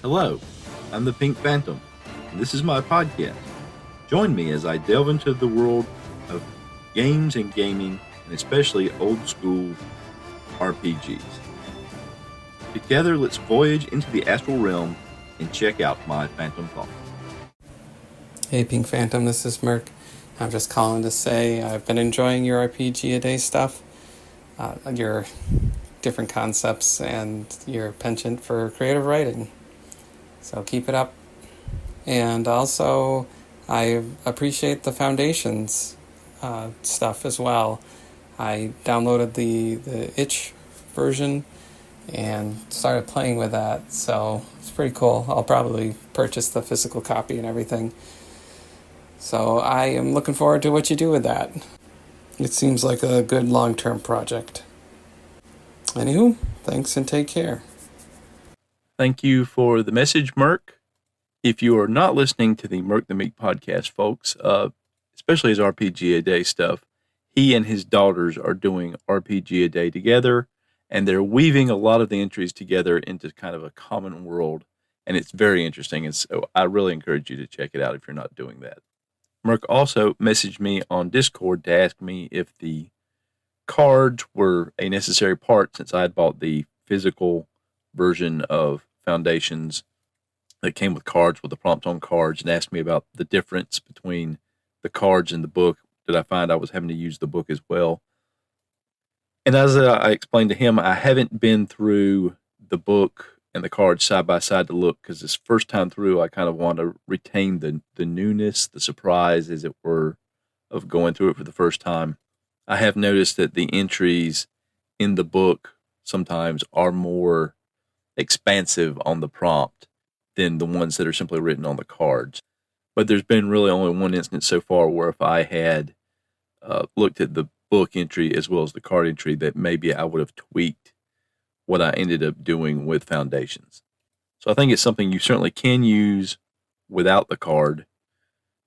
Hello, I'm the Pink Phantom, and this is my podcast. Join me as I delve into the world of games and gaming, and especially old school RPGs. Together, let's voyage into the astral realm and check out my Phantom thoughts. Hey Pink Phantom, this is Merc. I'm just calling to say I've been enjoying your RPGaDay stuff, your different concepts, and your penchant for creative writing. So keep it up. And also, I appreciate the Foundations stuff as well. I downloaded the itch version and started playing with that, so it's pretty cool. I'll probably purchase the physical copy and everything. So I am looking forward to what you do with that. It seems like a good long-term project. Anywho, thanks and take care. Thank you for the message, Merc. If you are not listening to the Merc the Meek podcast, folks, especially his RPGaDay stuff, he and his daughters are doing RPGaDay together, and they're weaving a lot of the entries together into kind of a common world, and it's very interesting. And so I really encourage you to check it out if you're not doing that. Merc also messaged me on Discord to ask me if the cards were a necessary part since I had bought the physical version of Foundations that came with cards with the prompts on cards, and asked me about the difference between the cards and the book. Did I find I was having to use the book as well? And as I explained to him, I haven't been through the book and the cards side by side to look, because this first time through, I kind of want to retain the newness, the surprise, as it were, of going through it for the first time. I have noticed that the entries in the book sometimes are more expansive on the prompt than the ones that are simply written on the cards. But there's been really only one instance so far where if I had looked at the book entry as well as the card entry, that maybe I would have tweaked what I ended up doing with Foundations. So I think it's something you certainly can use without the card,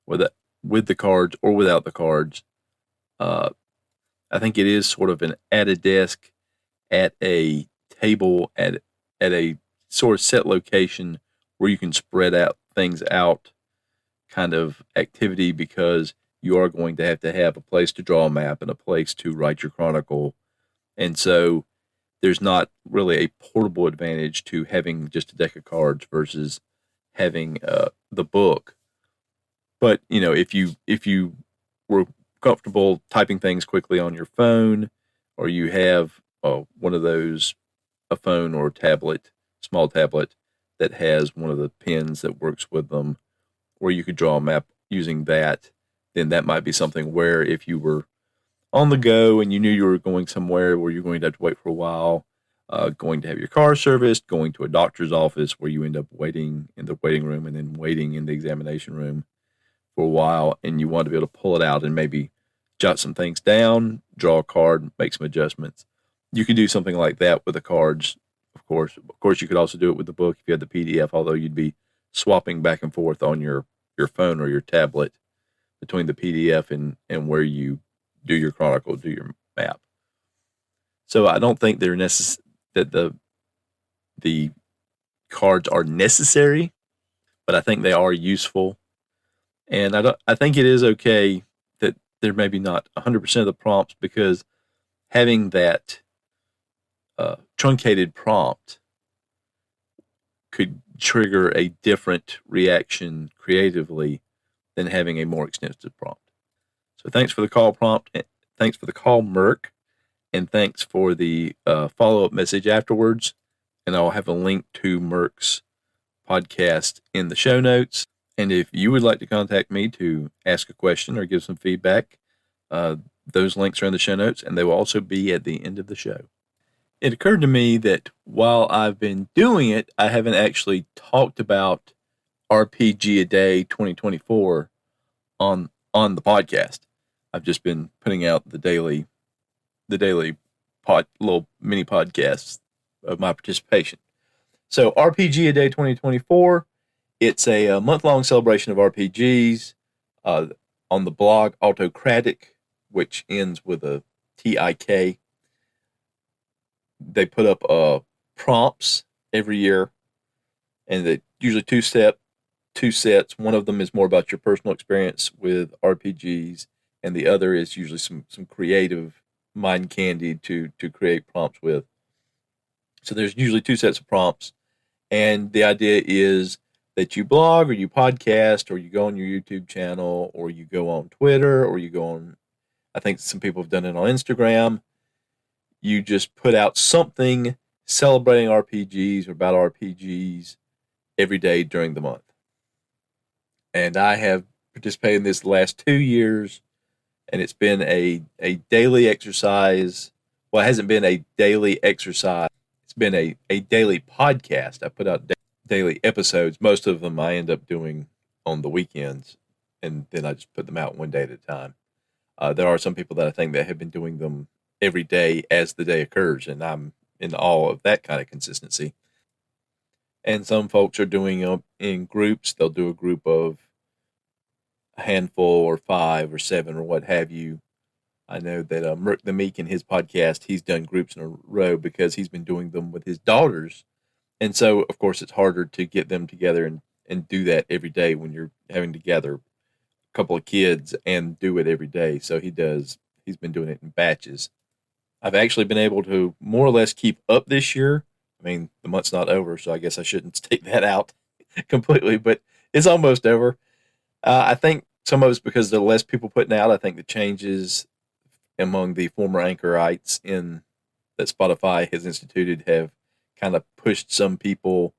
with the cards or without the cards. I think it is sort of an at a desk, at a table, at a sort of set location where you can spread out things out kind of activity, because you are going to have a place to draw a map and a place to write your chronicle. And so there's not really a portable advantage to having just a deck of cards versus having the book. But if you were comfortable typing things quickly on your phone, or you have one of those, a phone or a tablet, small tablet that has one of the pens that works with them, where you could draw a map using that, then that might be something where if you were on the go and you knew you were going somewhere where you're going to have to wait for a while, going to have your car serviced, going to a doctor's office where you end up waiting in the waiting room and then waiting in the examination room for a while, and you want to be able to pull it out and maybe jot some things down, draw a card, make some adjustments. You could do something like that with the cards, of course. Of course, you could also do it with the book if you had the PDF, although you'd be swapping back and forth on your phone or your tablet between the PDF and where you do your chronicle, do your map. So I don't think that the cards are necessary, but I think they are useful. And I think it is okay that they're maybe not 100% of the prompts, because having that truncated prompt could trigger a different reaction creatively than having a more extensive prompt. So thanks for the call, prompt. Thanks for the call, Merc. And thanks for the follow-up message afterwards. And I'll have a link to Merc's podcast in the show notes. And if you would like to contact me to ask a question or give some feedback, those links are in the show notes, and they will also be at the end of the show. It occurred to me that while I've been doing it, I haven't actually talked about RPGaDay 2024 on the podcast. I've just been putting out the daily little mini podcasts of my participation. So RPGaDay 2024, it's a month-long celebration of RPGs on the blog Autocratic, which ends with a TIK. They put up prompts every year and they usually two sets. One of them is more about your personal experience with RPGs, and the other is usually some creative mind candy to create prompts with. So there's usually two sets of prompts, and the idea is that you blog or you podcast or you go on your YouTube channel or you go on Twitter or you go on. I think some people have done it on Instagram. You just put out something celebrating RPGs or about RPGs every day during the month. And I have participated in this the last 2 years, and it's been a daily exercise. Well, it hasn't been a daily exercise. It's been a daily podcast. I put out daily episodes. Most of them I end up doing on the weekends, and then I just put them out one day at a time. There are some people that I think that have been doing them every day as the day occurs, and I'm in awe of that kind of consistency. And some folks are doing them in groups. They'll do a group of a handful or 5 or 7 or what have you. I know that Merc the Meek in his podcast, he's done groups in a row because he's been doing them with his daughters. And so, of course, it's harder to get them together and do that every day when you're having to gather a couple of kids and do it every day. So he's been doing it in batches. I've actually been able to more or less keep up this year. I mean, the month's not over, so I guess I shouldn't take that out completely, but it's almost over. I think some of it's because there are less people putting out. I think the changes among the former anchorites in that Spotify has instituted have kind of pushed some people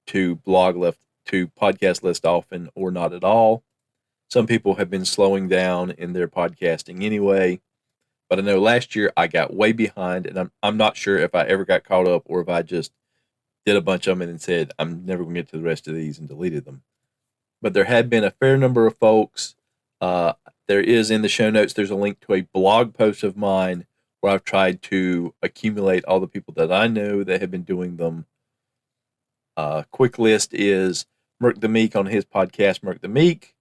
to podcast less often or not at all. Some people have been slowing down in their podcasting anyway. But I know last year I got way behind, and I'm not sure if I ever got caught up or if I just did a bunch of them and said I'm never going to get to the rest of these and deleted them. But there had been a fair number of folks. There is in the show notes. There's a link to a blog post of mine where I've tried to accumulate all the people that I know that have been doing them. Quick list is Merc the Meek on his podcast, Merc the Meek.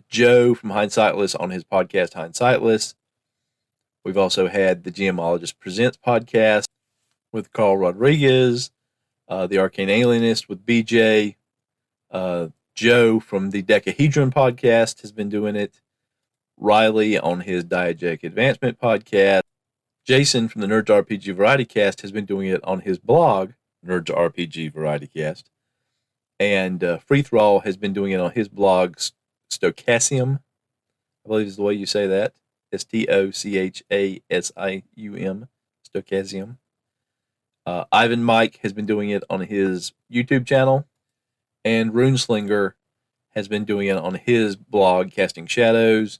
Joe from Hindsightless on his podcast, Hindsightless. We've also had the GMologist Presents podcast with Carl Rodriguez, the Arcane Alienist with BJ. Joe from the Decahedron podcast has been doing it. Riley on his Diegetic Advancement podcast. Jason from the Nerds RPG Variety Cast has been doing it on his blog, Nerds RPG Variety Cast. And Free Thrall has been doing it on his blog, Stochasium, I believe is the way you say that. Stochasium, Stochasium. Ivan Mike has been doing it on his YouTube channel, and Runeslinger has been doing it on his blog, Casting Shadows.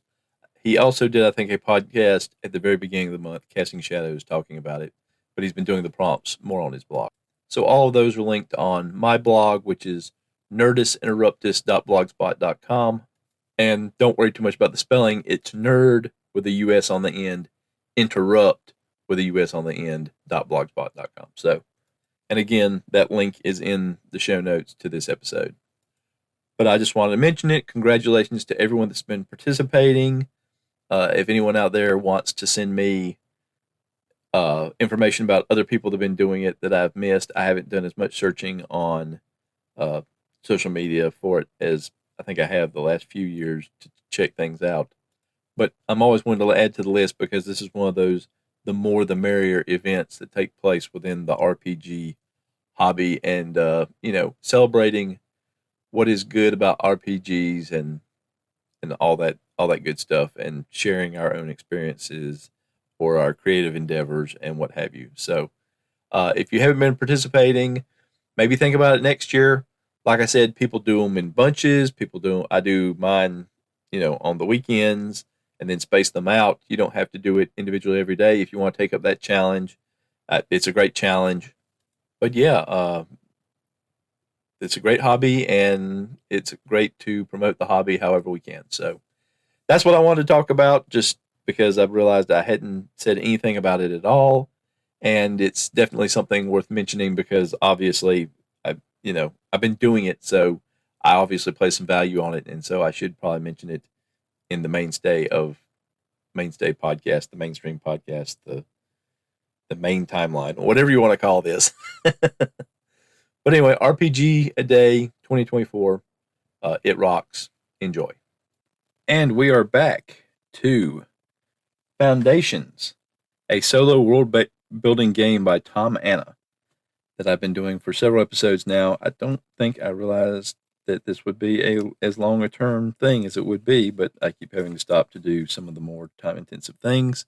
He also did, I think, a podcast at the very beginning of the month, Casting Shadows, talking about it, but he's been doing the prompts more on his blog. So all of those are linked on my blog, which is nerdusinterruptus.blogspot.com. And don't worry too much about the spelling. It's nerd with a US on the end, interrupt with a US on the end, .blogspot.com. So, and again, that link is in the show notes to this episode. But I just wanted to mention it. Congratulations to everyone that's been participating. If anyone out there wants to send me information about other people that have been doing it that I've missed, I haven't done as much searching on social media for it as I think I have the last few years to check things out. But I'm always wanting to add to the list because this is one of those the more the merrier events that take place within the RPG hobby, and celebrating what is good about RPGs and all that good stuff, and sharing our own experiences or our creative endeavors and what have you. So if you haven't been participating, maybe think about it next year. Like I said, people do them in bunches. I do mine, on the weekends and then space them out. You don't have to do it individually every day if you want to take up that challenge. It's a great challenge. But yeah, it's a great hobby, and it's great to promote the hobby however we can. So that's what I wanted to talk about, just because I've realized I hadn't said anything about it at all. And it's definitely something worth mentioning because obviously I've been doing it, so I obviously place some value on it, and so I should probably mention it in the mainstay podcast, the mainstream podcast, the main timeline, whatever you want to call this. But anyway, RPG a Day 2024. It rocks. Enjoy. And we are back to Foundations, a solo world building game by Tom Anna that I've been doing for several episodes now. I don't think I realized that this would be as long a term thing as it would be, but I keep having to stop to do some of the more time intensive things.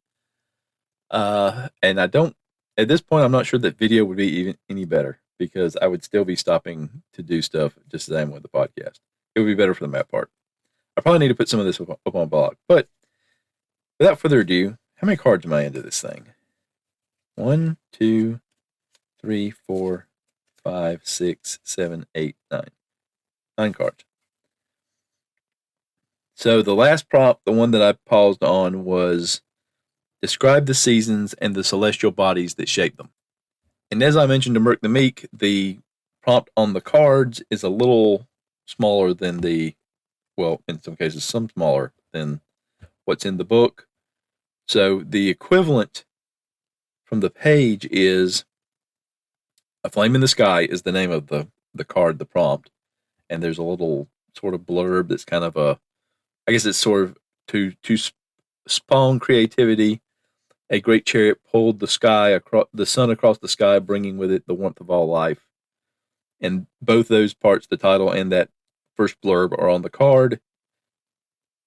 And I don't, at this point, I'm not sure that video would be even any better because I would still be stopping to do stuff just as I am with the podcast. It would be better for the map part. I probably need to put some of this up on my blog. But without further ado, how many cards am I into this thing? 1, 2, 3, 4, 5, 6, 7, 8, 9. 9 cards. So the last prompt, the one that I paused on, was describe the seasons and the celestial bodies that shape them. And as I mentioned to Merc the Meek, the prompt on the cards is a little smaller than well, in some cases, some smaller than what's in the book. So the equivalent from the page is A Flame in the Sky is the name of the card, the prompt. And there's a little sort of blurb that's kind of I guess it's sort of to spawn creativity. A great chariot pulled the sun across the sky, bringing with it the warmth of all life. And both those parts, the title and that first blurb, are on the card.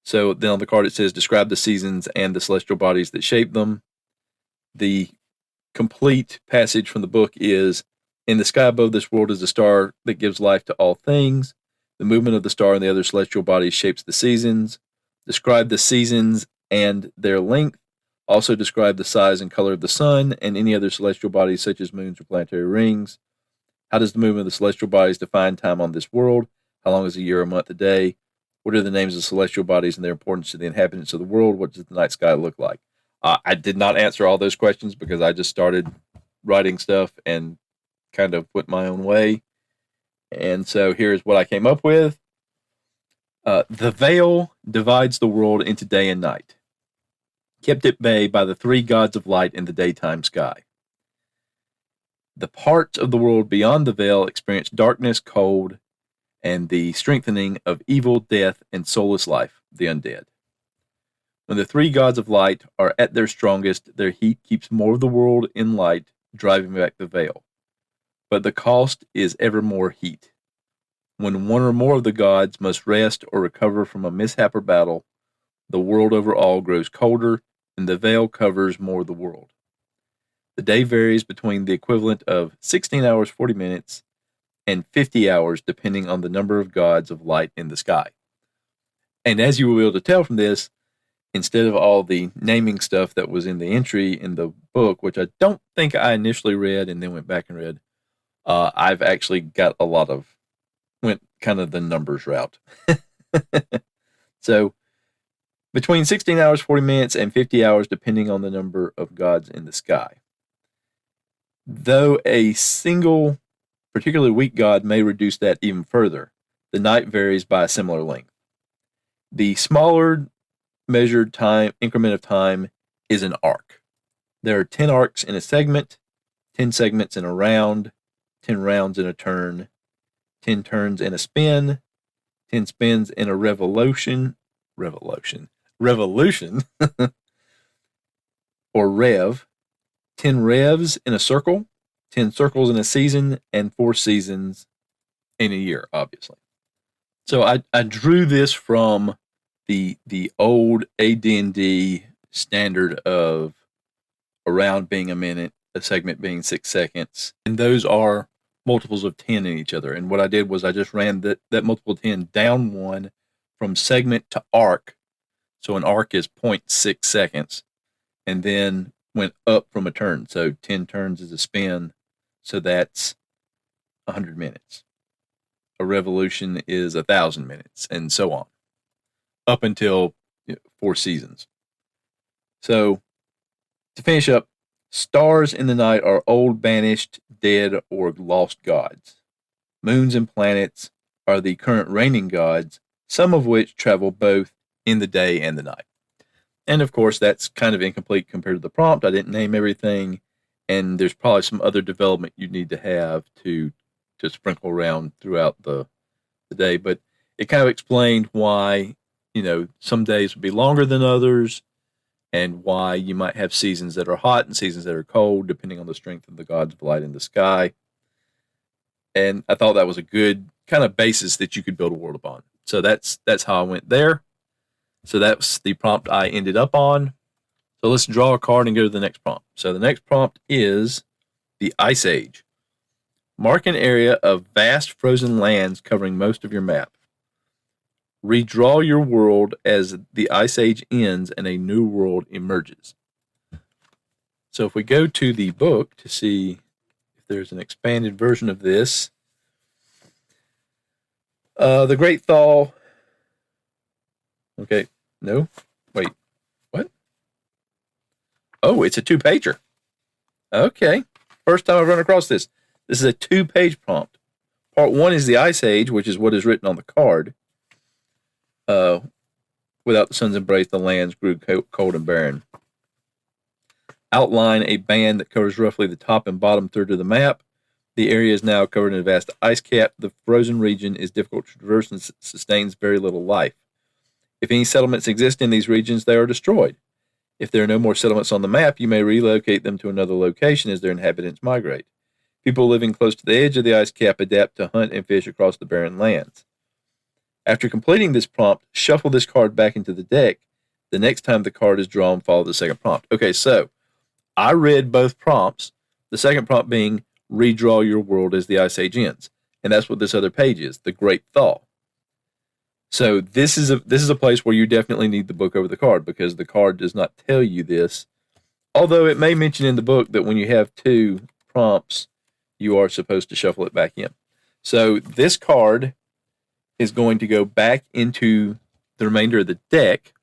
So then on the card it says, describe the seasons and the celestial bodies that shape them. The complete passage from the book is, in the sky above this world is a star that gives life to all things. The movement of the star and the other celestial bodies shapes the seasons. Describe the seasons and their length. Also describe the size and color of the sun and any other celestial bodies such as moons or planetary rings. How does the movement of the celestial bodies define time on this world? How long is a year, a month, a day? What are the names of celestial bodies and their importance to the inhabitants of the world? What does the night sky look like? I did not answer all those questions because I just started writing stuff and kind of went my own way. And so here's what I came up with. The veil divides the world into day and night, kept at bay by the 3 gods of light in the daytime sky. The parts of the world beyond the veil experience darkness, cold, and the strengthening of evil, death, and soulless life, the undead. When the 3 gods of light are at their strongest, their heat keeps more of the world in light, driving back the veil. But the cost is ever more heat. When one or more of the gods must rest or recover from a mishap or battle, the world overall grows colder, and the veil covers more of the world. The day varies between the equivalent of 16 hours 40 minutes and 50 hours depending on the number of gods of light in the sky. And as you will be able to tell from this, instead of all the naming stuff that was in the entry in the book, which I don't think I initially read and then went back and read, I've actually got went kind of the numbers route. So between 16 hours 40 minutes and 50 hours depending on the number of gods in the sky. Though a single particularly weak god may reduce that even further, the night varies by a similar length. The smaller measured time increment of time is an arc. There are 10 arcs in a segment, 10 segments in a round, 10 rounds in a turn, 10 turns in a spin, 10 spins in a revolution, or rev, 10 revs in a circle, 10 circles in a season, and 4 seasons in a year, obviously. So I drew this from the old AD&D standard of a round being a minute, a segment being 6 seconds, and those are multiples of 10 in each other. And what I did was I just ran that multiple 10 down one from segment to arc. So an arc is 0.6 seconds, and then went up from a turn. So 10 turns is a spin, so that's 100 minutes. A revolution is 1,000 minutes, and so on, up until 4 seasons. So to finish up, stars in the night are old, banished, dead, or lost gods. Moons and planets are the current reigning gods, some of which travel both in the day and the night. And of course, that's kind of incomplete compared to the prompt. I didn't name everything, and there's probably some other development you need to have to to sprinkle around throughout the day. But it kind of explained why, some days would be longer than others, and why you might have seasons that are hot and seasons that are cold, depending on the strength of the gods of light in the sky. And I thought that was a good kind of basis that you could build a world upon. So that's how I went there. So that's the prompt I ended up on. So let's draw a card and go to the next prompt. So the next prompt is the Ice Age. Mark an area of vast frozen lands covering most of your map. Redraw your world as the Ice Age ends and a new world emerges. So if we go to the book to see if there's an expanded version of this, the Great Thaw. Okay, no, wait, what? Oh, it's a 2-pager. Okay, first time I've run across this. This is a 2-page prompt. Part 1 is the Ice Age, which is what is written on the card. Without the sun's embrace, the lands grew cold and barren. Outline a band that covers roughly the top and bottom third of the map. The area is now covered in a vast ice cap. The frozen region is difficult to traverse and sustains very little life. If any settlements exist in these regions, they are destroyed. If there are no more settlements on the map, you may relocate them to another location as their inhabitants migrate. People living close to the edge of the ice cap adapt to hunt and fish across the barren lands. After completing this prompt, shuffle this card back into the deck. The next time the card is drawn, follow the second prompt. Okay, so I read both prompts, the second prompt being redraw your world as the Ice Age ends. And that's what this other page is, the Great Thaw. So this is a place where you definitely need the book over the card, because the card does not tell you this. Although it may mention in the book that when you have 2 prompts, you are supposed to shuffle it back in. So this card is going to go back into the remainder of the deck,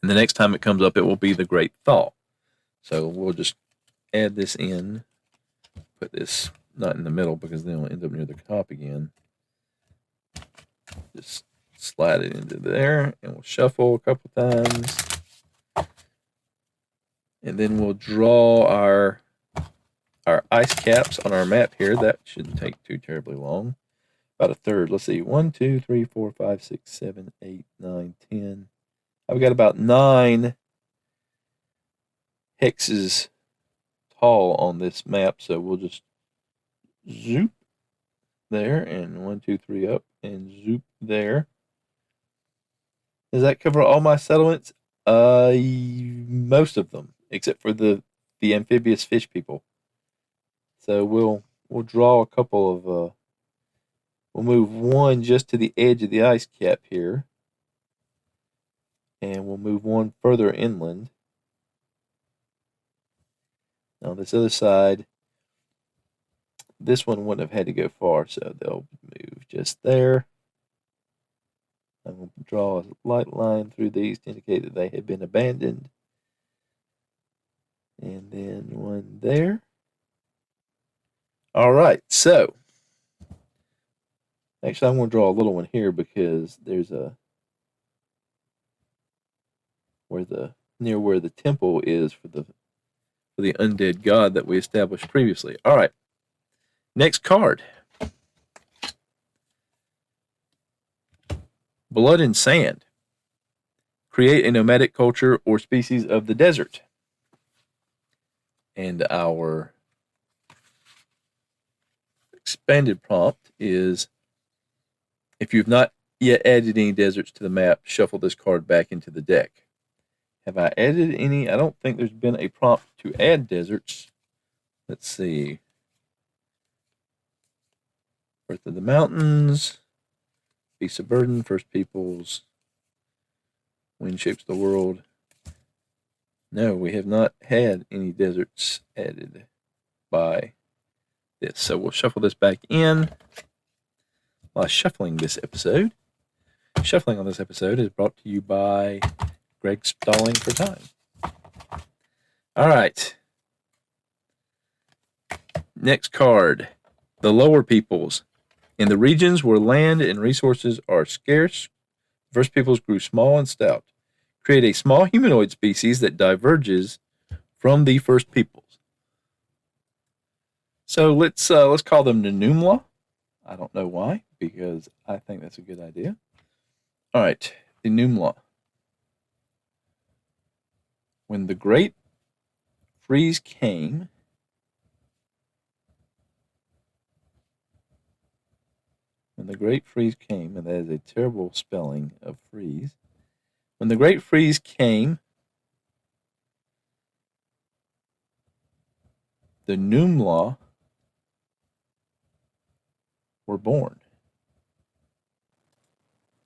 and the next time it comes up, it will be the Great Thaw. So we'll just add this in, put this not in the middle because then it'll end up near the top again. Just slide it into there, and we'll shuffle a couple times, and then we'll draw our ice caps on our map here. That shouldn't take too terribly long. About a third. Let's see. 1, 2, 3, 4, 5, 6, 7, 8, 9, 10. I've got about 9 hexes tall on this map, so we'll just zoop there, and 1, 2, 3 up, and zoop there. Does that cover all my settlements? Most of them, except for the amphibious fish people. So we'll draw a couple of. We'll move 1 just to the edge of the ice cap here, and we'll move 1 further inland. Now this other side, this one wouldn't have had to go far, so they'll move just there. I'm going to draw a light line through these to indicate that they have been abandoned. And then 1 there. All right, so actually I'm going to draw a little one here because there's near where the temple is for the undead god that we established previously. All right, next card. Blood and Sand. Create a nomadic culture or species of the desert. And our expanded prompt is, if you've not yet added any deserts to the map, shuffle this card back into the deck. Have I added any? I don't think there's been a prompt to add deserts. Let's see. Birth of the Mountains, Beasts of Burden, First Peoples, Wind Shapes the World. No, we have not had any deserts added by this. So we'll shuffle this back in. While shuffling this episode, shuffling on this episode is brought to you by Greg Stalling for Time. All right. Next card. The Lower Peoples. In the regions where land and resources are scarce, First Peoples grew small and stout. Create a small humanoid species that diverges from the First Peoples. So let's call them the Numla. I don't know why, because I think that's a good idea. All right, the Numla. When the Great Freeze came, and that is a terrible spelling of freeze. When the Great Freeze came, the Numla were born.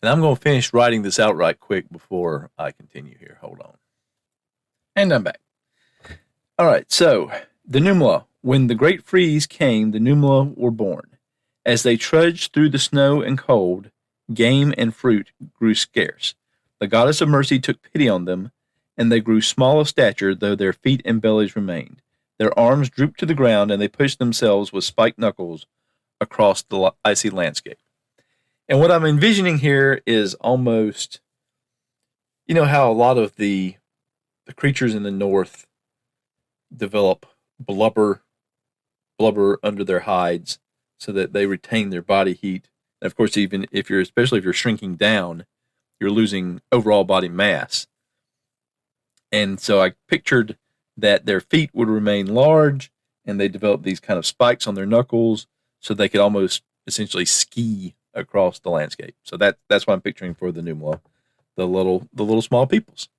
And I'm going to finish writing this out right quick before I continue here. Hold on. And I'm back. All right, so the Numla. When the Great Freeze came, the Numla were born. As they trudged through the snow and cold, game and fruit grew scarce. The goddess of mercy took pity on them, and they grew small of stature, though their feet and bellies remained. Their arms drooped to the ground, and they pushed themselves with spiked knuckles across the icy landscape. And what I'm envisioning here is almost, you know how a lot of the creatures in the north develop blubber under their hides so that they retain their body heat. And of course, even if you're, especially if you're shrinking down, you're losing overall body mass. And so I pictured that their feet would remain large and they develop these kind of spikes on their knuckles so they could almost essentially ski across the landscape. So that's what I'm picturing for the Numla, the little small peoples.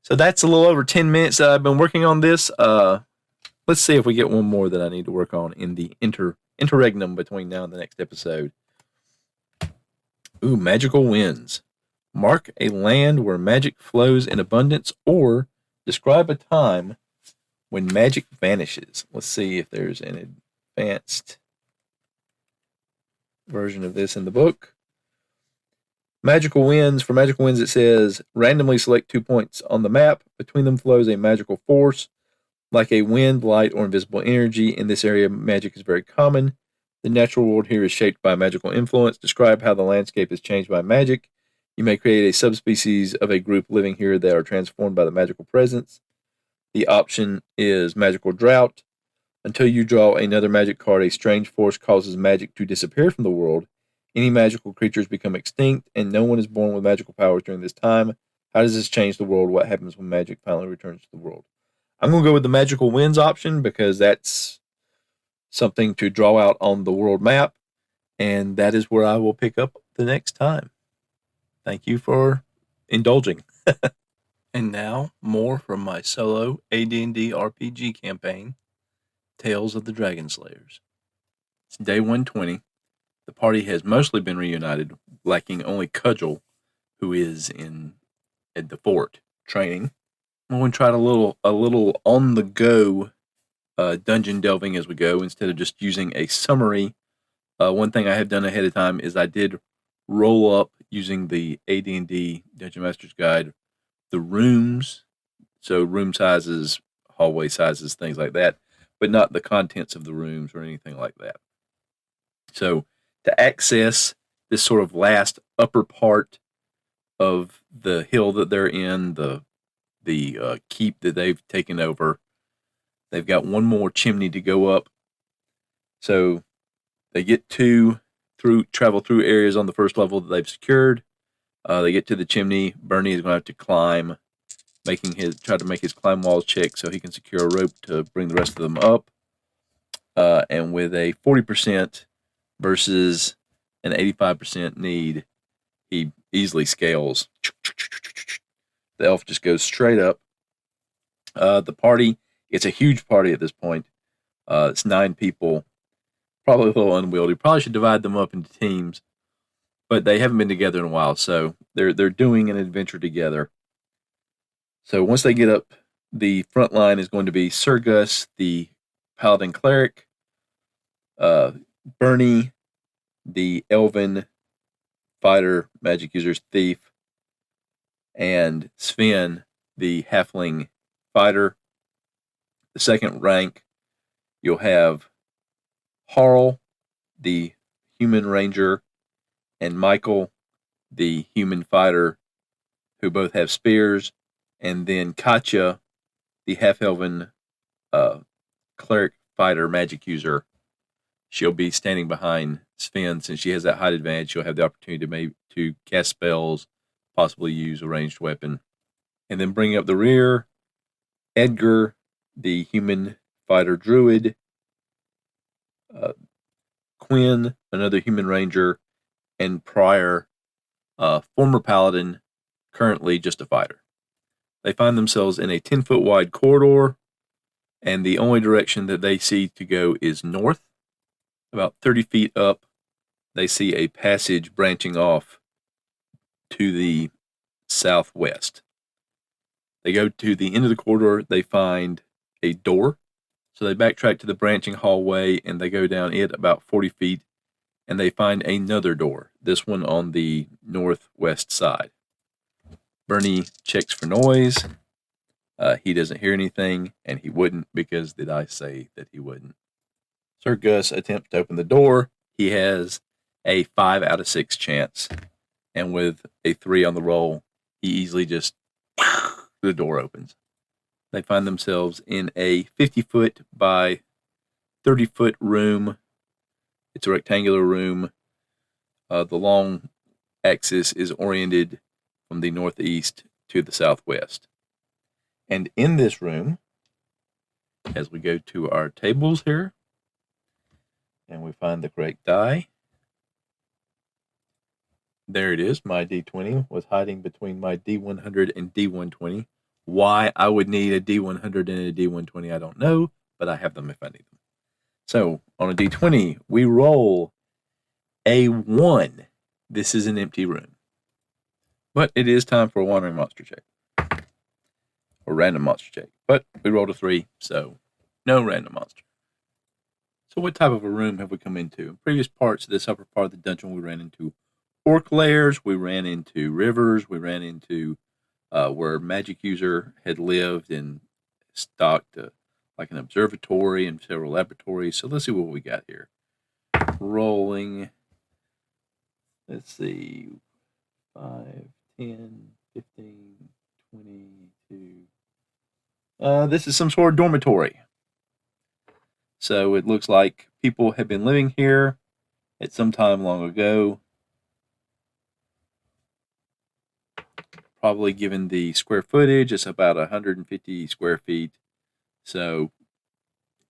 So that's a little over 10 minutes that I've been working on this. Let's see if we get one more that I need to work on in the interregnum between now and the next episode. Ooh, magical winds. Mark a land where magic flows in abundance, or describe a time when magic vanishes. Let's see if there's an advanced version of this in the book. Magical winds. For magical winds, it says randomly select 2 points on the map. Between them flows a magical force, like a wind, light, or invisible energy. In this area, magic is very common. The natural world here is shaped by magical influence. Describe how the landscape is changed by magic. You may create a subspecies of a group living here that are transformed by the magical presence. The option is magical drought. Until you draw another magic card, a strange force causes magic to disappear from the world. Any magical creatures become extinct, and no one is born with magical powers during this time. How does this change the world? What happens when magic finally returns to the world? I'm going to go with the magical winds option because that's something to draw out on the world map, and that is where I will pick up the next time. Thank you for indulging. And now, more from my solo AD&D RPG campaign, Tales of the Dragon Slayers. It's day 120. The party has mostly been reunited, lacking only Cudgel, who is at the fort training. I'm going to try a little on the go dungeon delving as we go instead of just using a summary. One thing I have done ahead of time is I did roll up using the AD&D Dungeon Master's Guide the rooms, so room sizes, hallway sizes, things like that, but not the contents of the rooms or anything like that. So to access this sort of last upper part of the hill that they're in, the keep that they've taken over, they've got one more chimney to go up. So they get travel through areas on the first level that they've secured. They get to the chimney. Bernie is going to have to climb, try to make his climb walls check so he can secure a rope to bring the rest of them up. And with a 40% versus an 85% need, he easily scales. The elf just goes straight up. The party, it's a huge party at this point. It's 9 people, probably a little unwieldy. Probably should divide them up into teams, but they haven't been together in a while, so they're doing an adventure together. So once they get up, the front line is going to be Sir Gus, the paladin cleric, Bernie, the elven fighter, magic user's thief, and Sven, the halfling fighter. The second rank, you'll have Harl, the human ranger, and Michael, the human fighter, who both have spears, and then Katya, the half-elven cleric fighter magic user, she'll be standing behind Sven. Since she has that height advantage, she'll have the opportunity to cast spells, possibly use a ranged weapon. And then bringing up the rear, Edgar, the human fighter druid, Quinn, another human ranger, and Pryor, former paladin, currently just a fighter. They find themselves in a 10-foot wide corridor, and the only direction that they see to go is north. About 30 feet up, they see a passage branching off to the southwest. They go to the end of the corridor, they find a door. So they backtrack to the branching hallway, and they go down it about 40 feet, and they find another door, this one on the northwest side. Bernie checks for noise. He doesn't hear anything, and he wouldn't because the dice say that he wouldn't. Sir Gus attempts to open the door. He has a 5 out of 6 chance, and with a 3 on the roll, he easily just the door opens. They find themselves in a 50-foot by 30-foot room. It's a rectangular room. The long axis is oriented from the northeast to the southwest. And in this room, as we go to our tables here, and we find the correct die, there it is. My D20 was hiding between my D100 and D120. Why I would need a D100 and a D120, I don't know, but I have them if I need them. So on a D20, we roll a 1. This is an empty room. But it is time for a wandering monster check. Or random monster check. But we rolled a 3, so no random monster. So what type of a room have we come into? In previous parts of this upper part of the dungeon, we ran into orc lairs, we ran into rivers, we ran into where magic user had lived and stocked like an observatory and several laboratories. So let's see what we got here. Rolling. Let's see. 5, 10, 15, 22. This is some sort of dormitory. So it looks like people have been living here at some time long ago. Probably given the square footage, it's about 150 square feet. So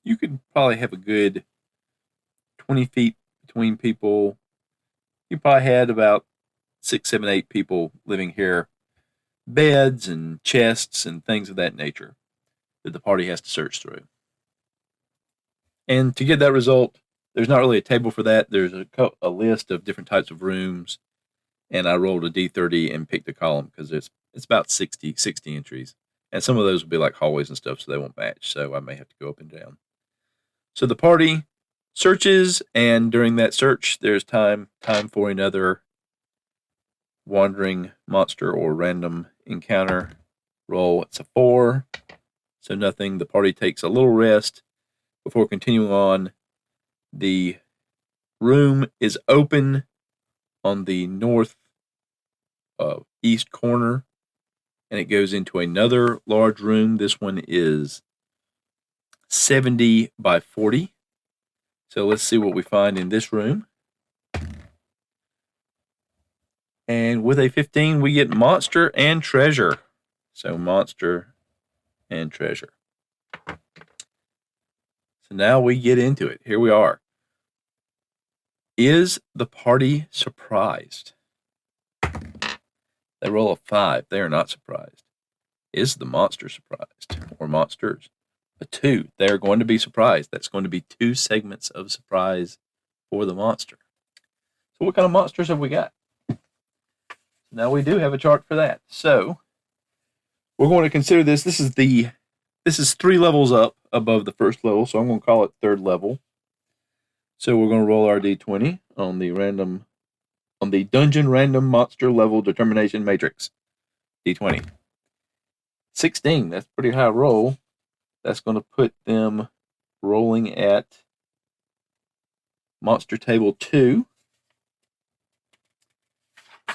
you could probably have a good 20 feet between people. You probably had about 6, 7, 8 people living here. Beds and chests and things of that nature that the party has to search through. And to get that result, there's not really a table for that. There's a list of different types of rooms. And I rolled a D30 and picked a column because it's about 60 entries. And some of those will be like hallways and stuff, so they won't match. So I may have to go up and down. So the party searches, and during that search, there's time for another wandering monster or random encounter roll. It's a 4, so nothing. The party takes a little rest before continuing on. The room is open on the north east corner, and it goes into another large room. This one is 70 by 40. So let's see what we find in this room. And with a 15, we get monster and treasure. So monster and treasure. So now we get into it. Here we are. Is the party surprised? They roll a 5. They are not surprised. Is the monster surprised? Or monsters? A 2. They are going to be surprised. That's going to be 2 segments of surprise for the monster. So what kind of monsters have we got? Now we do have a chart for that. So we're going to consider this. This is 3 levels up above the first level, so I'm going to call it 3rd level. So we're going to roll our D20 on the dungeon random monster level determination matrix. D20. 16. That's a pretty high roll. That's going to put them rolling at monster table 2.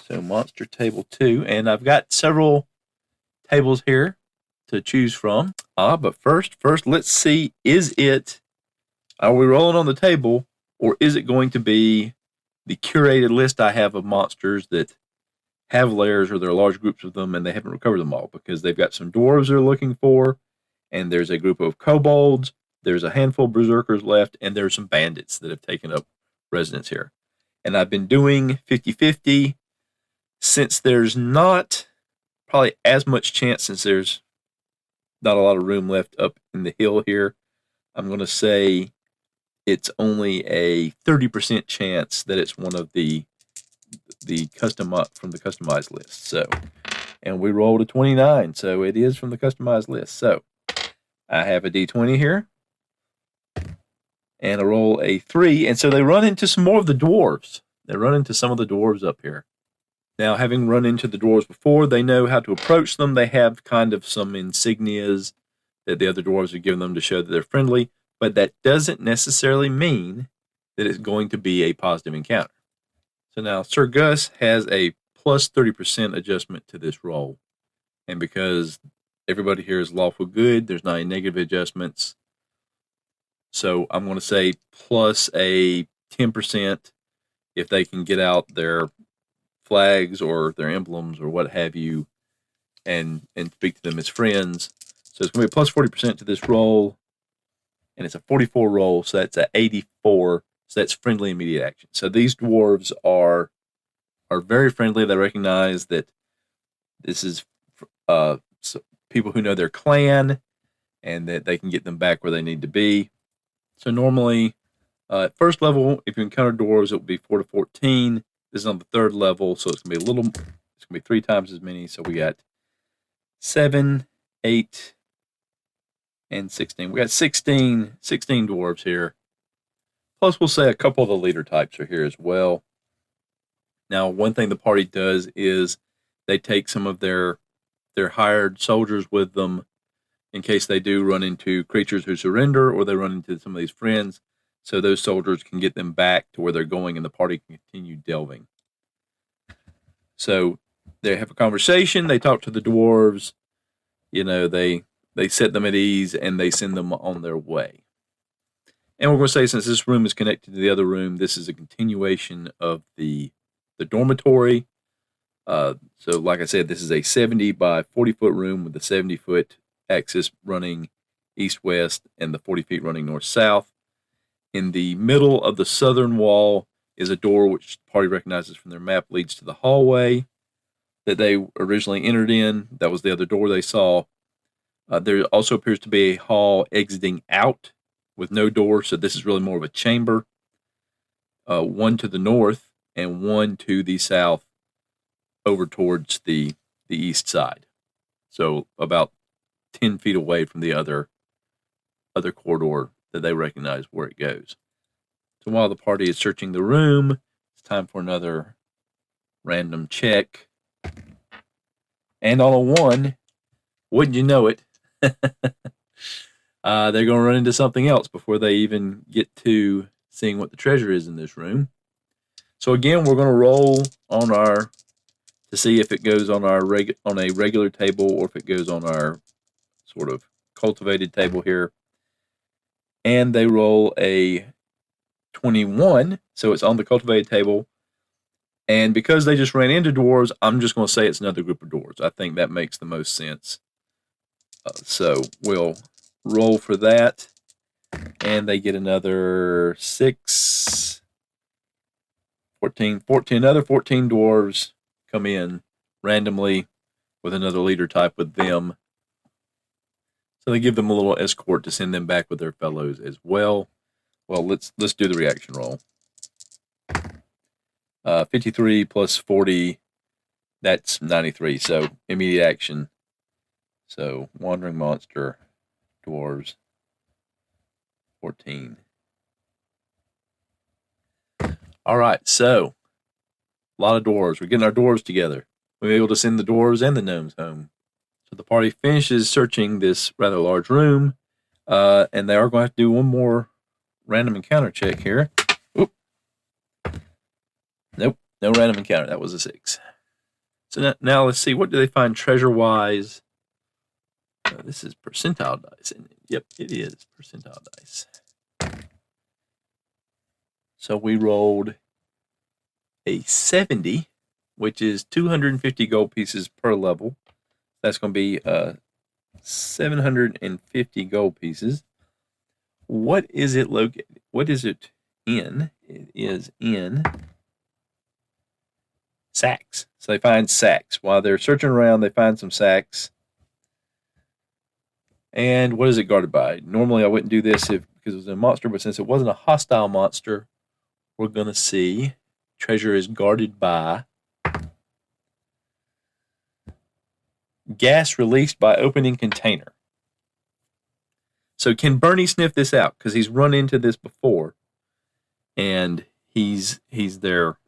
So monster table 2, and I've got several tables here to choose from. But first, let's see, is it Are we rolling on the table, or is it going to be the curated list I have of monsters that have lairs or there are large groups of them and they haven't recovered them all? Because they've got some dwarves they're looking for, and there's a group of kobolds, there's a handful of berserkers left, and there's some bandits that have taken up residence here. And I've been doing 50-50 since there's not probably as much chance, since there's not a lot of room left up in the hill here. I'm going to say it's only a 30% chance that it's one of the custom from the customized list. So, and we rolled a 29, so it is from the customized list. So I have a D20 here, and I roll a 3, and so they run into some more of the dwarves. They run into some of the dwarves up here. Now, having run into the dwarves before, they know how to approach them. They have kind of some insignias that the other dwarves have given them to show that they're friendly, but that doesn't necessarily mean that it's going to be a positive encounter. So now Sir Gus has a plus 30% adjustment to this roll. And because everybody here is lawful good, there's not any negative adjustments. So I'm going to say plus a 10% if they can get out their flags or their emblems or what have you and speak to them as friends. So it's going to be a plus 40% to this roll. And it's a 44 roll, so that's an 84. So that's friendly immediate action. So these dwarves are very friendly. They recognize that this is people who know their clan and that they can get them back where they need to be. So normally, at first level, if you encounter dwarves, it will be 4 to 14. This is on the third level, so it's going to be it's going to be 3 times as many. So we got 7, 8, and 16. We got 16 dwarves here. Plus, we'll say a couple of the leader types are here as well. Now, one thing the party does is they take some of their hired soldiers with them in case they do run into creatures who surrender or they run into some of these friends, so those soldiers can get them back to where they're going and the party can continue delving. So they have a conversation, they talk to the dwarves, they set them at ease and they send them on their way. And we're going to say, since this room is connected to the other room, this is a continuation of the dormitory. So like I said, this is a 70 by 40 foot room with a 70 foot axis running east-west and the 40 feet running north-south. In the middle of the southern wall is a door which the party recognizes from their map leads to the hallway that they originally entered in. That was the other door they saw. There also appears to be a hall exiting out with no door, so this is really more of a chamber. One to the north and one to the south over towards the east side. So about 10 feet away from the other corridor that they recognize where it goes. So while the party is searching the room, it's time for another random check. And on a 1, wouldn't you know it, they're going to run into something else before they even get to seeing what the treasure is in this room. So again, we're going to roll on to see if it goes on on a regular table or if it goes on our sort of cultivated table here. And they roll a 21, so it's on the cultivated table. And because they just ran into dwarves, I'm just going to say it's another group of dwarves. I think that makes the most sense. So we'll roll for that. And they get another 6, 14, another 14 dwarves come in randomly with another leader type with them. So they give them a little escort to send them back with their fellows as well. Well, let's do the reaction roll. 53 plus 40, that's 93. So immediate action. So wandering monster, dwarves, 14. All right, so a lot of dwarves. We're getting our dwarves together. We're able to send the dwarves and the gnomes home. So the party finishes searching this rather large room, and they are going to have to do one more random encounter check here. Oop. Nope, no random encounter. That was a 6. So now let's see, what do they find treasure-wise? This is percentile dice, isn't it? Yep, it is percentile dice. So we rolled a 70, which is 250 gold pieces per level. That's going to be 750 gold pieces. What is it located? What is it in? It is in sacks. So they find sacks. While they're searching around, they find some sacks. And what is it guarded by? Normally I wouldn't do this because it was a monster, but since it wasn't a hostile monster, we're going to see treasure is guarded by gas released by opening container. So can Bernie sniff this out? Because he's run into this before, and he's their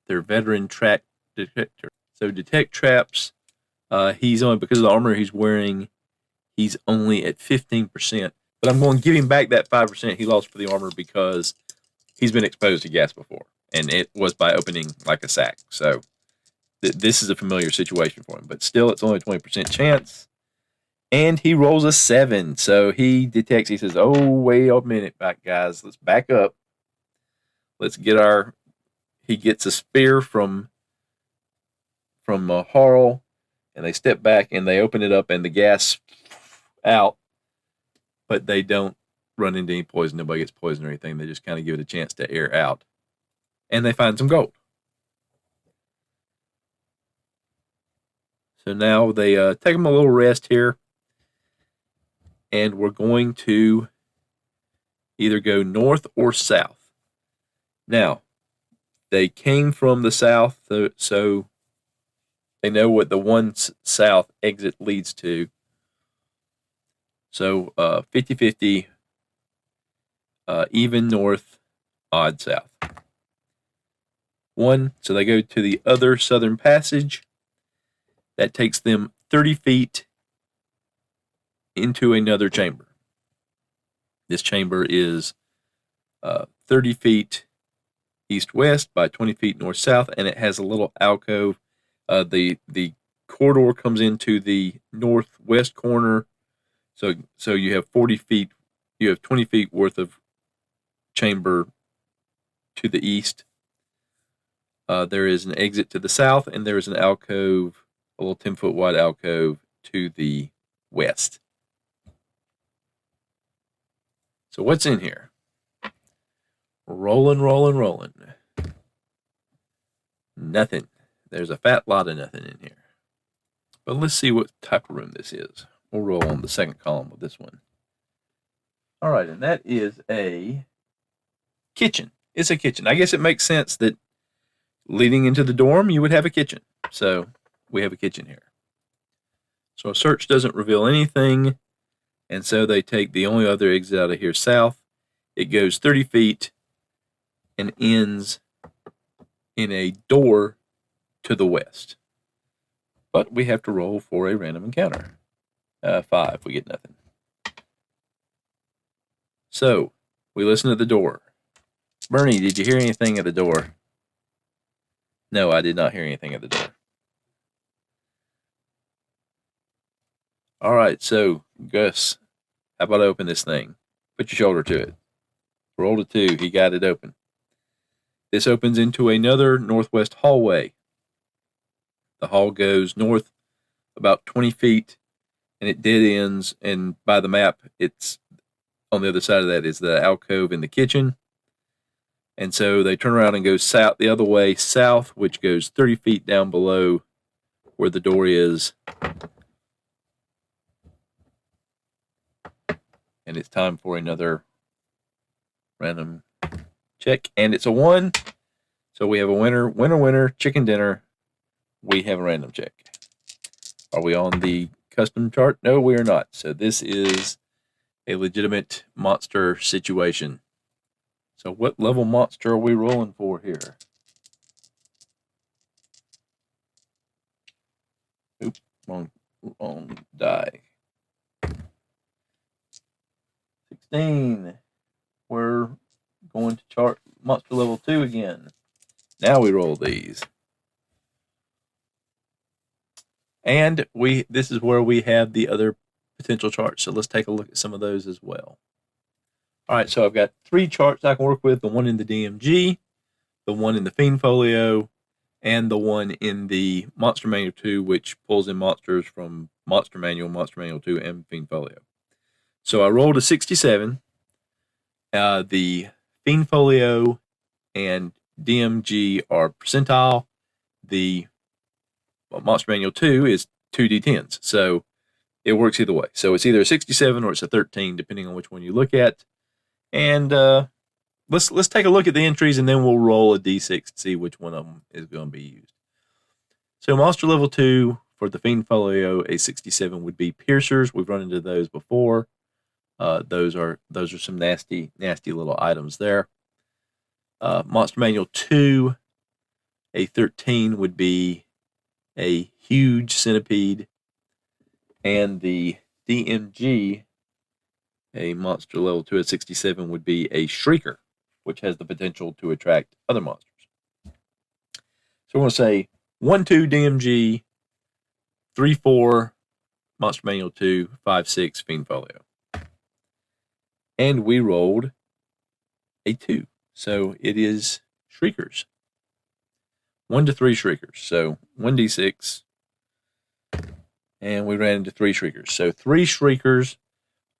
veteran trap detector. So detect traps. He's only, because of the armor he's wearing, he's only at 15%. But I'm going to give him back that 5% he lost for the armor because he's been exposed to gas before, and it was by opening like a sack. So this is a familiar situation for him. But still, it's only a 20% chance. And he rolls a 7. So he detects, he says, oh, wait a minute, back guys. Let's back up. Let's get he gets a spear from Harl, and they step back and they open it up and the gas out, but they don't run into any poison. Nobody gets poisoned or anything. They just kind of give it a chance to air out. And they find some gold. So now they take them a little rest here. And we're going to either go north or south. Now, they came from the south, so they know what the one south exit leads to. So 50-50, even north, odd south. So they go to the other southern passage. That takes them 30 feet into another chamber. This chamber is 30 feet east-west by 20 feet north-south, and it has a little alcove. The corridor comes into the northwest corner, so you have 40 feet. You have 20 feet worth of chamber to the east. There is an exit to the south, and there is an alcove, a little 10-foot wide alcove to the west. So what's in here? Rolling. Nothing. There's a fat lot of nothing in here. But let's see what type of room this is. We'll roll on the second column of this one. All right, and that is a kitchen. It's a kitchen. I guess it makes sense that leading into the dorm, you would have a kitchen. So we have a kitchen here. So a search doesn't reveal anything, and so they take the only other exit out of here south. It goes 30 feet and ends in a door to the west. But we have to roll for a random encounter. 5, we get nothing. So we listen at the door. Bernie, did you hear anything at the door? No, I did not hear anything at the door. All right, so Gus, how about I open this thing? Put your shoulder to it. Roll a 2. He got it open. This opens into another northwest hallway. The hall goes north about 20 feet, and it dead ends, and by the map, it's on the other side of that is the alcove in the kitchen. And so they turn around and go south, the other way south, which goes 30 feet down below where the door is. And it's time for another random check. And it's a 1. So we have a winner, chicken dinner. We have a random check. Are we on the custom chart? No, we are not. So this is a legitimate monster situation. So what level monster are we rolling for here? Oops, wrong die. 16. We're going to chart monster level 2 again. Now we roll these. And this is where we have the other potential charts. So let's take a look at some of those as well. All right, so I've got 3 charts I can work with, the one in the DMG, the one in the Fiend Folio, and the one in the Monster Manual 2, which pulls in monsters from Monster Manual 2, and Fiend Folio. So I rolled a 67. The Fiend Folio and DMG are percentile. The Monster Manual 2 is 2d10s. So it works either way. So it's either a 67 or it's a 13, depending on which one you look at. And let's take a look at the entries, and then we'll roll a d6 to see which one of them is going to be used. So monster level 2 for the Fiend Folio, a 67 would be piercers. We've run into those before. Those are some nasty little items there. Monster Manual 2, a 13 would be a huge centipede. And the DMG, a monster level 2 at 67, would be a shrieker, which has the potential to attract other monsters. So we're going to say 1-2 DMG, 3-4 Monster Manual 2, 5-6 Fiend Folio. And we rolled a 2. So it is shriekers. 1 to 3 shriekers. So 1d6. And we ran into 3 shriekers. So 3 shriekers.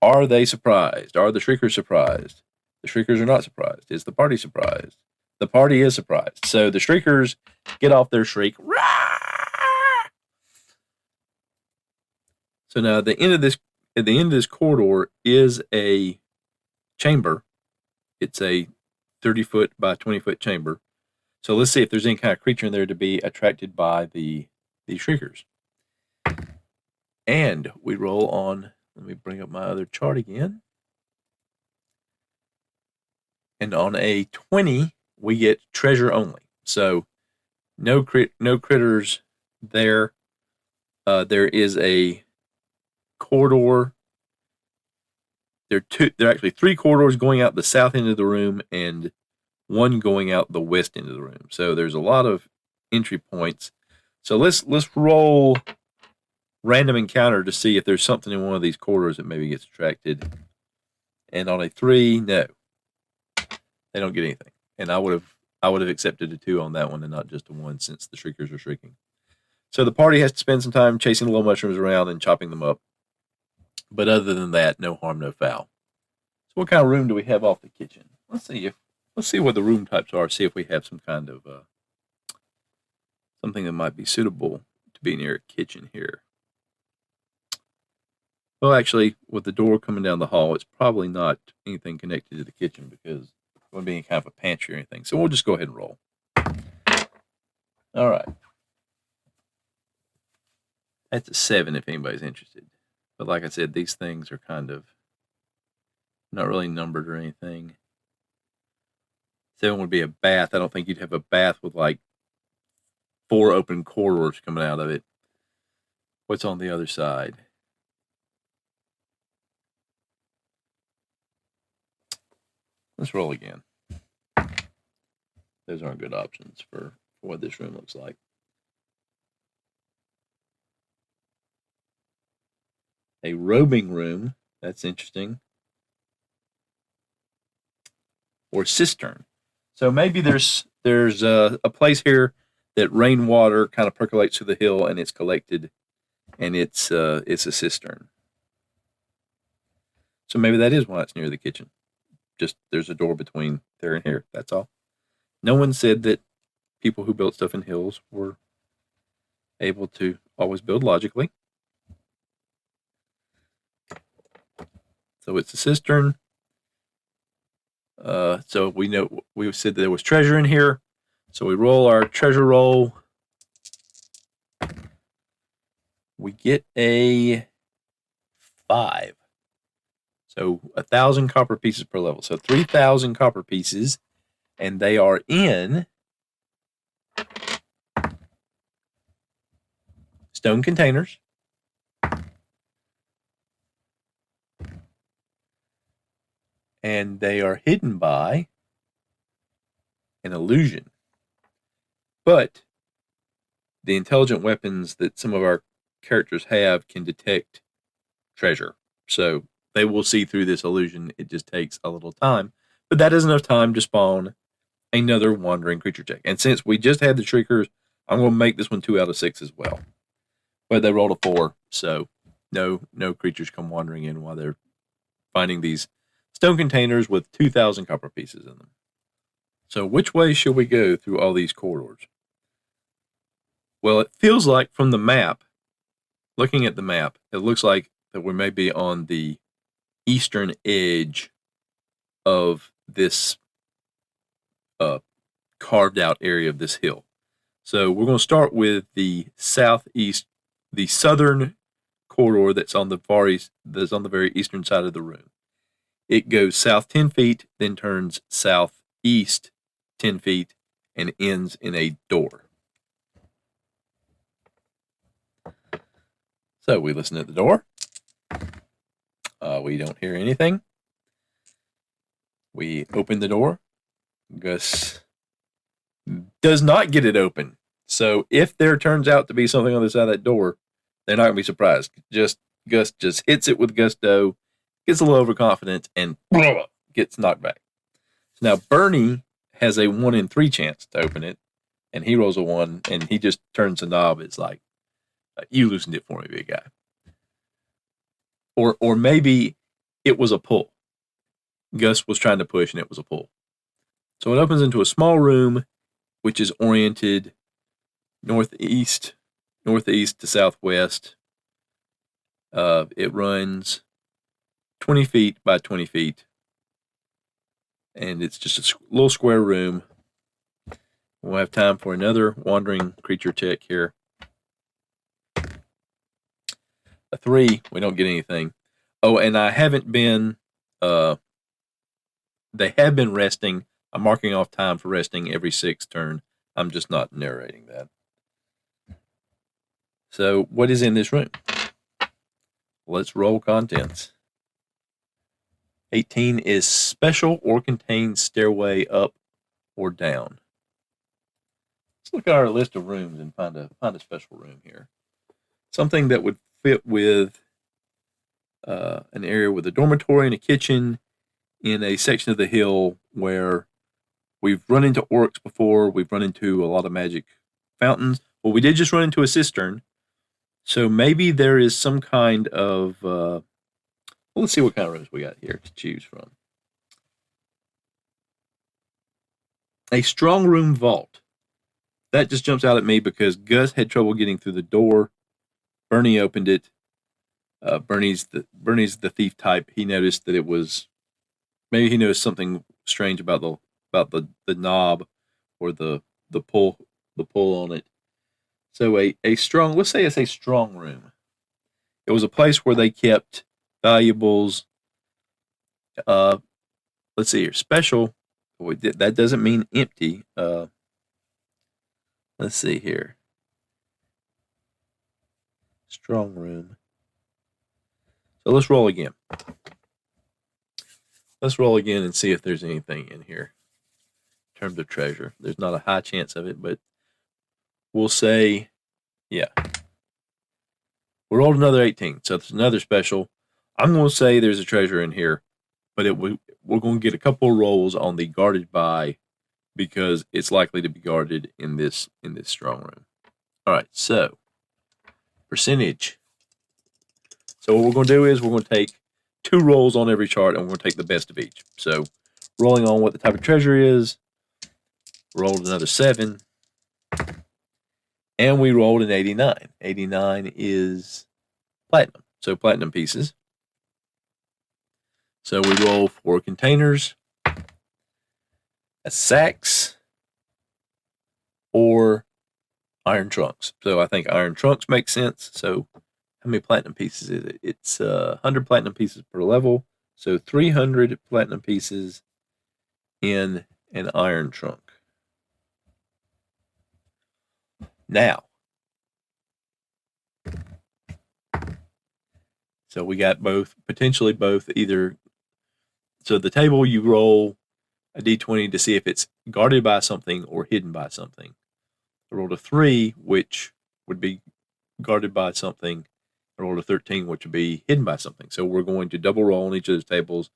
Are they surprised? Are the shriekers surprised? The shriekers are not surprised. Is the party surprised? The party is surprised. So the shriekers get off their shriek. Rah! So now at the end of this corridor is a chamber. It's a 30-foot by 20-foot chamber. So let's see if there's any kind of creature in there to be attracted by the shriekers. And we roll on. Let me bring up my other chart again. And on a 20, we get treasure only. So no critters there. There is a corridor. There are actually 3 corridors going out the south end of the room and 1 going out the west end of the room. So there's a lot of entry points. So let's roll random encounter to see if there's something in one of these corridors that maybe gets attracted. And on a 3, no. They don't get anything. And I would have accepted a 2 on that one and not just a 1, since the shriekers are shrieking. So the party has to spend some time chasing the little mushrooms around and chopping them up. But other than that, no harm, no foul. So what kind of room do we have off the kitchen? Let's see what the room types are. See if we have some kind of something that might be suitable to be near a kitchen here. Well, actually, with the door coming down the hall, it's probably not anything connected to the kitchen because it wouldn't be any kind of a pantry or anything. So we'll just go ahead and roll. All right. That's a 7 if anybody's interested. But like I said, these things are kind of not really numbered or anything. 7 would be a bath. I don't think you'd have a bath with like 4 open corridors coming out of it. What's on the other side? Let's roll again. Those aren't good options for what this room looks like. A robing room. That's interesting. Or cistern. So maybe there's a place here that rainwater kind of percolates through the hill and it's collected, and it's a cistern. So maybe that is why it's near the kitchen. Just there's a door between there and here. That's all. No one said that people who built stuff in hills were able to always build logically. So it's a cistern. So we know we said that there was treasure in here. So we roll our treasure roll. We get a 5. So 1,000 copper pieces per level. So 3,000 copper pieces, and they are in stone containers. And they are hidden by an illusion. But the intelligent weapons that some of our characters have can detect treasure. So they will see through this illusion. It just takes a little time. But that is enough time to spawn another wandering creature check. And since we just had the Shriekers, I'm going to make this one 2 out of 6 as well. But they rolled a 4, so no creatures come wandering in while they're finding these stone containers with 2,000 copper pieces in them. So which way should we go through all these corridors? Well, it feels like from the map, looking at the map, it looks like that we may be on the eastern edge of this carved out area of this hill. So we're going to start with the southeast, the southern corridor that's on the very eastern side of the room. It goes south 10 feet, then turns southeast 10 feet, and ends in a door. So we listen at the door. We don't hear anything. We open the door. Gus does not get it open. So if there turns out to be something on the side of that door, they're not going to be surprised. Gus just hits it with gusto, gets a little overconfident, and gets knocked back. Now Bernie has a 1 in 3 chance to open it, and he rolls a 1, and he just turns the knob. It's like, you loosened it for me, big guy. Or maybe it was a pull. Gus was trying to push, and it was a pull. So it opens into a small room, which is oriented northeast to southwest. It runs 20 feet by 20 feet. And it's just a little square room. We'll have time for another wandering creature check here. A 3, we don't get anything. Oh, and I haven't been, they have been resting. I'm marking off time for resting every 6th turn. I'm just not narrating that. So what is in this room? Let's roll contents. 18 is special or contains stairway up or down. Let's look at our list of rooms and find a special room here. Something that would fit with an area with a dormitory and a kitchen in a section of the hill where we've run into orcs before. We've run into a lot of magic fountains. Well, we did just run into a cistern. So maybe there is some kind of... well, let's see what kind of rooms we got here to choose from. A strong room vault. That just jumps out at me because Gus had trouble getting through the door. Bernie opened it. Bernie's the thief type. He noticed that it was... Maybe he noticed something strange about the knob or the pull on it. So a strong, let's say it's a strong room. It was a place where they kept valuables. Let's see here. Special. That doesn't mean empty. Let's see here. Strong room. So let's roll again. Let's roll again and see if there's anything in here in terms of treasure. There's not a high chance of it, but we'll say, yeah. We rolled another 18, so it's another special. I'm going to say there's a treasure in here, but we're going to get a couple of rolls on the guarded by because it's likely to be guarded in this strong room. All right, so percentage. So what we're going to do is we're going to take 2 rolls on every chart, and we're going to take the best of each. So rolling on what the type of treasure is, rolled another 7, and we rolled an 89. 89 is platinum, so platinum pieces. So we roll 4 containers, a sacks, or iron trunks. So I think iron trunks make sense. So how many platinum pieces is it? It's 100 platinum pieces per level. So 300 platinum pieces in an iron trunk. Now, so we got potentially both either. So the table, you roll a d20 to see if it's guarded by something or hidden by something. I rolled a 3, which would be guarded by something, I rolled a 13, which would be hidden by something. So we're going to double roll on each of those tables,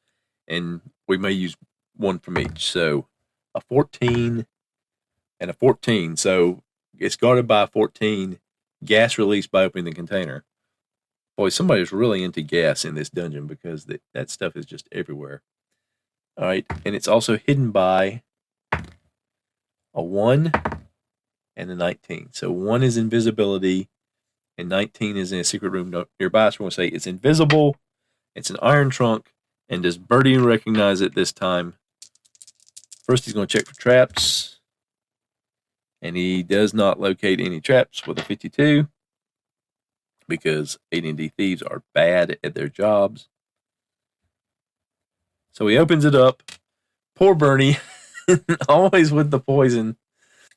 and we may use one from each. So a 14 and a 14. So it's guarded by a 14. Gas released by opening the container. Boy, somebody's really into gas in this dungeon because that stuff is just everywhere. All right, and it's also hidden by a 1 and a 19. So 1 is invisibility, and 19 is in a secret room nearby. So we're going to say it's invisible, it's an iron trunk, and does Birdie recognize it this time? First, he's going to check for traps, and he does not locate any traps with a 52 because AD&D thieves are bad at their jobs. So he opens it up. Poor Bernie, always with the poison.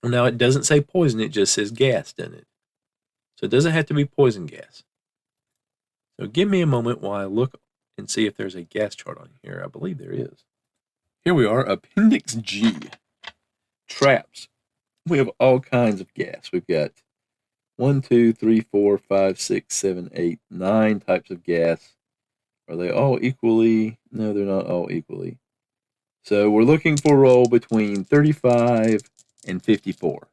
Now, it doesn't say poison, it just says gas, doesn't it? So it doesn't have to be poison gas. So give me a moment while I look and see if there's a gas chart on here. I believe there is. Here we are, Appendix G. Traps. We have all kinds of gas. We've got 1, 2, 3, 4, 5, 6, 7, 8, 9 types of gas. Are they all equally? No, they're not all equally. So we're looking for a roll between 35 and 54.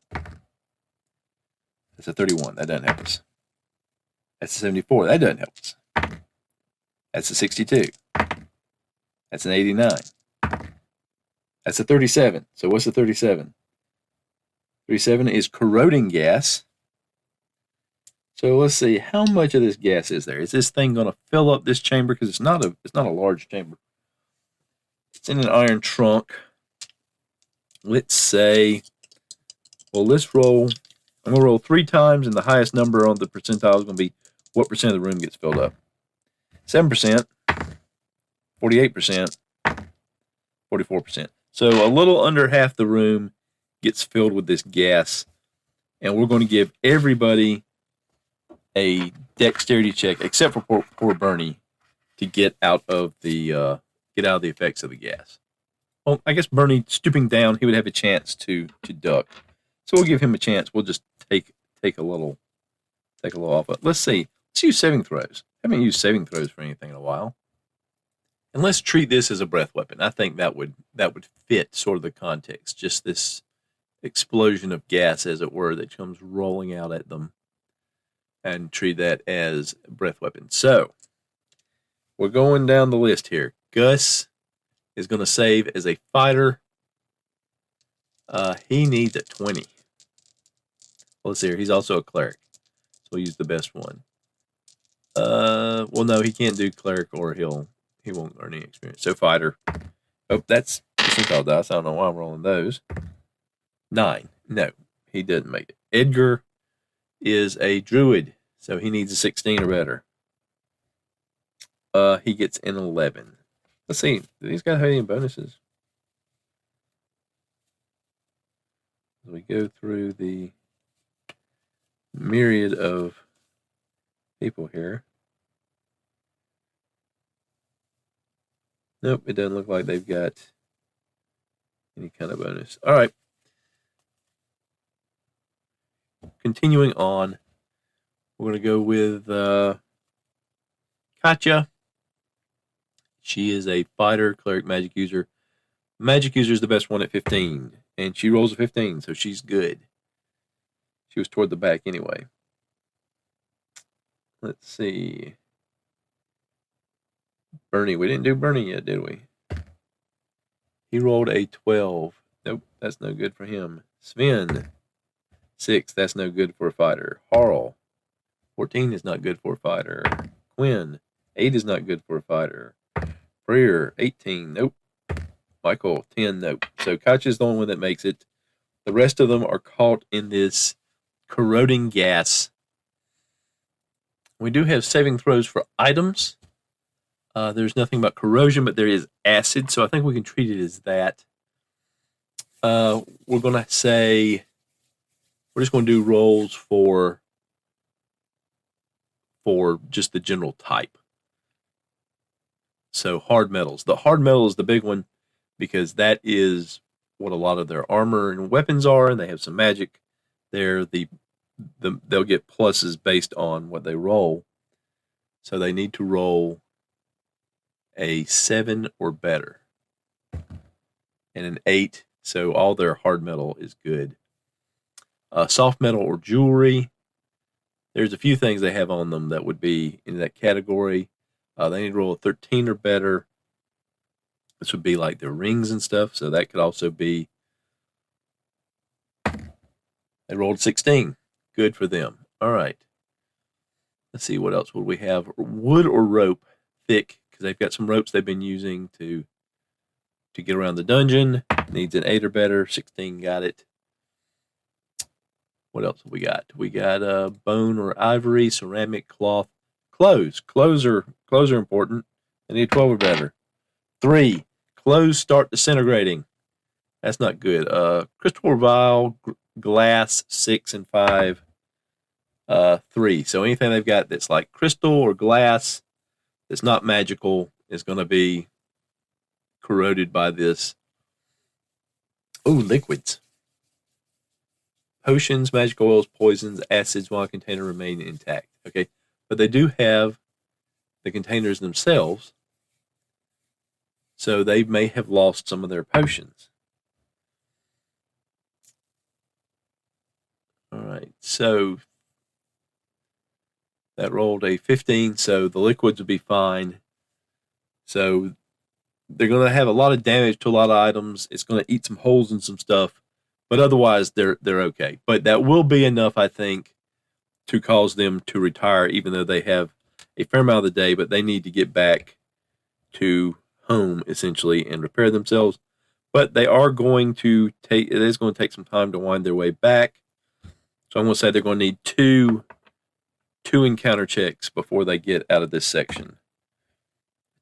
That's a 31. That doesn't help us. That's a 74. That doesn't help us. That's a 62. That's an 89. That's a 37. So what's the 37? 37 is corroding gas. So let's see, how much of this gas is there? Is this thing going to fill up this chamber? Because it's not a large chamber. It's in an iron trunk. Let's say, well, let's roll. I'm going to roll 3 times, and the highest number on the percentile is going to be what percent of the room gets filled up. 7%, 48%, 44%. So a little under half the room gets filled with this gas, and we're going to give everybody a dexterity check, except for poor Bernie, to get out of the effects of the gas. Well, I guess Bernie stooping down, he would have a chance to duck. So we'll give him a chance. We'll just take a little off. But let's see. Let's use saving throws. I haven't used saving throws for anything in a while. And let's treat this as a breath weapon. I think that would fit sort of the context. Just this explosion of gas, as it were, that comes rolling out at them, and treat that as a breath weapon. So we're going down the list here. Gus is going to save as a fighter. He needs a 20. Well, let's see here. He's also a cleric, so we'll use the best one. Well, no, he can't do cleric, or he won't earn any experience. So fighter. Oh, that's percentile dice. I don't know why I'm rolling those. 9. No, he doesn't make it. Edgar is a druid, so he needs a 16 or better. He gets an 11. Let's see. Do these guys have any bonuses? As we go through the myriad of people here. Nope, it doesn't look like they've got any kind of bonus. All right. Continuing on, we're going to go with Katya. She is a fighter, cleric, magic user. Magic user is the best one at 15, and she rolls a 15, so she's good. She was toward the back anyway. Let's see. Bernie. We didn't do Bernie yet, did we? He rolled a 12. Nope, that's no good for him. Sven. 6. That's no good for a fighter. Harl. 14 is not good for a fighter. Quinn. 8 is not good for a fighter. Freer. 18. Nope. Michael. 10. Nope. So Katya's the only one that makes it. The rest of them are caught in this corroding gas. We do have saving throws for items. There's nothing about corrosion, but there is acid, so I think we can treat it as that. We're going to say, we're just going to do rolls for just the general type. So hard metals. The hard metal is the big one because that is what a lot of their armor and weapons are, and they have some magic there. They'll get pluses based on what they roll. So they need to roll a 7 or better. And an 8, so all their hard metal is good. Soft metal or jewelry, there's a few things they have on them that would be in that category. They need to roll a 13 or better. This would be like their rings and stuff, so that could also be. They rolled 16. Good for them. All right. Let's see, what else would we have? Wood or rope, thick, because they've got some ropes they've been using to get around the dungeon. Needs an 8 or better. 16, got it. What else have we got? We got bone or ivory, ceramic, cloth, clothes. Clothes are important. They need 12 or better. 3, clothes start disintegrating. That's not good. Crystal or vial, glass, 6 and 5. 3. So anything they've got that's like crystal or glass that's not magical is going to be corroded by this. Oh, liquids. Potions, magic oils, poisons, acids while a container remain intact. Okay, but they do have the containers themselves, so they may have lost some of their potions. All right, so that rolled a 15, so the liquids would be fine. So they're going to have a lot of damage to a lot of items. It's going to eat some holes in some stuff, but otherwise they're okay. But that will be enough, I think, to cause them to retire, even though they have a fair amount of the day, but they need to get back to home, essentially, and repair themselves. But they are going to take, it is going to take some time to wind their way back. So I'm going to say they're going to need two encounter checks before they get out of this section.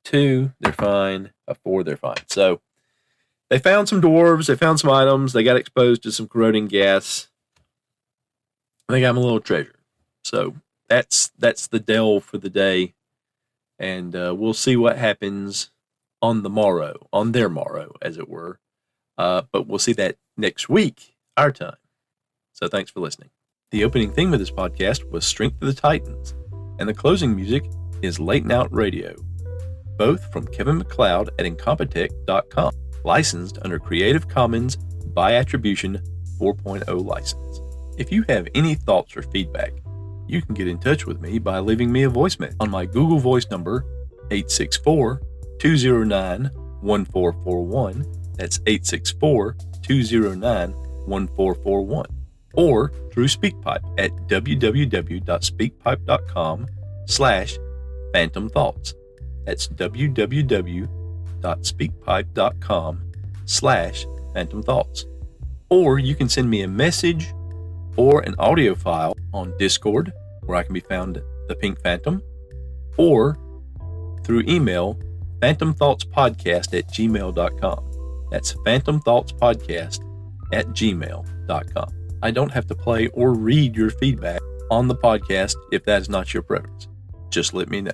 2, they're fine. A 4, they're fine. So they found some dwarves. They found some items. They got exposed to some corroding gas. They got them a little treasure. So that's the delve for the day. And we'll see what happens on their morrow, as it were. But we'll see that next week, our time. So thanks for listening. The opening theme of this podcast was Strength of the Titans, and the closing music is Late Night Radio, both from Kevin MacLeod at Incompetech.com, licensed under Creative Commons by Attribution 4.0 license. If you have any thoughts or feedback, you can get in touch with me by leaving me a voice message on my Google Voice number, 864-209-1441. That's 864-209-1441. Or through SpeakPipe at www.speakpipe.com/Phantom Thoughts. That's www.speakpipe.com/Phantom Thoughts. Or you can send me a message or an audio file on Discord, where I can be found the Pink Phantom, or through email, phantomthoughtspodcast@gmail.com. That's phantomthoughtspodcast@gmail.com. I don't have to play or read your feedback on the podcast if that is not your preference. Just let me know.